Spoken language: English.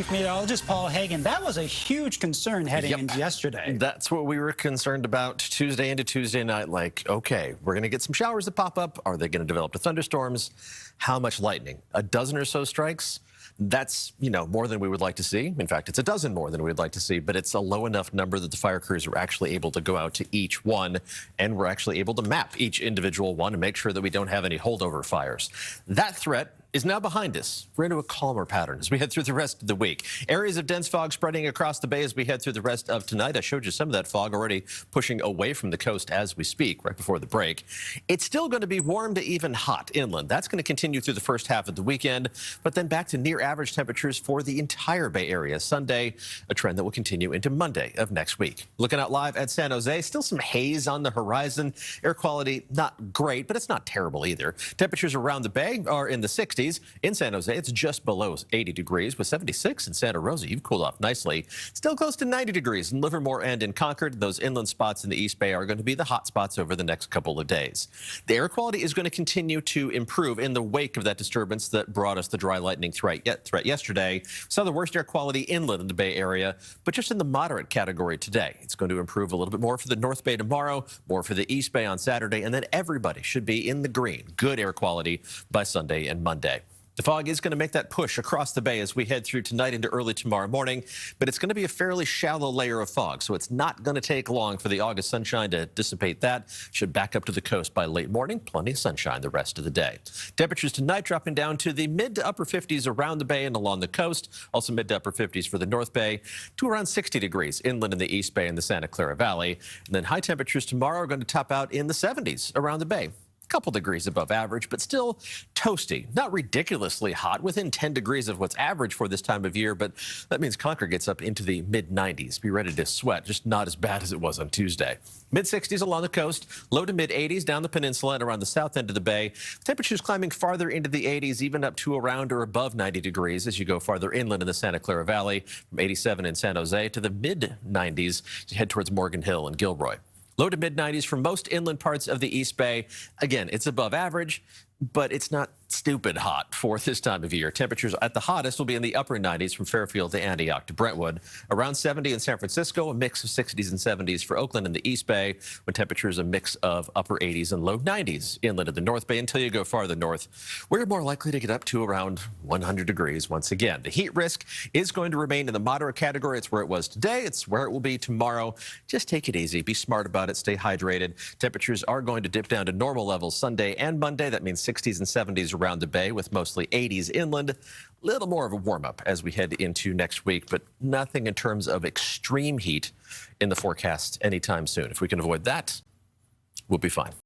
with meteorologist Paul Heggen. That was a huge concern heading into yesterday. That's what we were concerned about Tuesday into Tuesday night. Like, okay, we're going to get some showers that pop up. Are they going to develop to thunderstorms? How much lightning? A dozen or so strikes? That's, more than we would like to see. In fact, it's a dozen more than we'd like to see, but it's a low enough number that the fire crews are actually able to go out to each one, and we're actually able to map each individual one and make sure that we don't have any holdover fires. That threat is now behind us. We're into a calmer pattern as we head through the rest of the week. Areas of dense fog spreading across the bay as we head through the rest of tonight. I showed you some of that fog already pushing away from the coast as we speak, right before the break. It's still going to be warm to even hot inland. That's going to continue through the first half of the weekend, but then back to near average temperatures for the entire Bay Area Sunday, a trend that will continue into Monday of next week. Looking out live at San Jose, still some haze on the horizon. Air quality not great, but it's not terrible either. Temperatures around the bay are in the 60s. In San Jose, it's just below 80 degrees with 76 in Santa Rosa. You've cooled off nicely. Still close to 90 degrees in Livermore and in Concord. Those inland spots in the East Bay are going to be the hot spots over the next couple of days. The air quality is going to continue to improve in the wake of that disturbance that brought us the dry lightning threat yesterday. Saw the worst air quality inland in the Bay Area, but just in the moderate category today. It's going to improve a little bit more for the North Bay tomorrow, more for the East Bay on Saturday, and then everybody should be in the green. Good air quality by Sunday and Monday. The fog is going to make that push across the bay as we head through tonight into early tomorrow morning, but it's going to be a fairly shallow layer of fog, so it's not going to take long for the August sunshine to dissipate that. Should back up to the coast by late morning. Plenty of sunshine the rest of the day. Temperatures tonight dropping down to the mid to upper 50s around the bay and along the coast. Also mid to upper 50s for the North Bay to around 60 degrees inland in the East Bay and the Santa Clara Valley. And then high temperatures tomorrow are going to top out in the 70s around the bay. Couple degrees above average, but still toasty. Not ridiculously hot, within 10 degrees of what's average for this time of year, but that means Concord gets up into the mid-90s. Be ready to sweat, just not as bad as it was on Tuesday. Mid-60s along the coast, low to mid-80s down the peninsula and around the south end of the bay. Temperatures climbing farther into the 80s, even up to around or above 90 degrees as you go farther inland in the Santa Clara Valley, from 87 in San Jose to the mid-90s as you head towards Morgan Hill and Gilroy. Low to mid-90s for most inland parts of the East Bay. Again, it's above average, but it's not stupid hot for this time of year. Temperatures at the hottest will be in the upper 90s from Fairfield to Antioch to Brentwood. Around 70 in San Francisco, a mix of 60s and 70s for Oakland and the East Bay, when temperatures a mix of upper 80s and low 90s inland of the North Bay until you go farther north. We're more likely to get up to around 100 degrees once again. The heat risk is going to remain in the moderate category. It's where it was today. It's where it will be tomorrow. Just take it easy. Be smart about it. Stay hydrated. Temperatures are going to dip down to normal levels Sunday and Monday. That means 60s and 70s around the bay with mostly 80s inland. A little more of a warm-up as we head into next week, but nothing in terms of extreme heat in the forecast anytime soon. If we can avoid that, we'll be fine.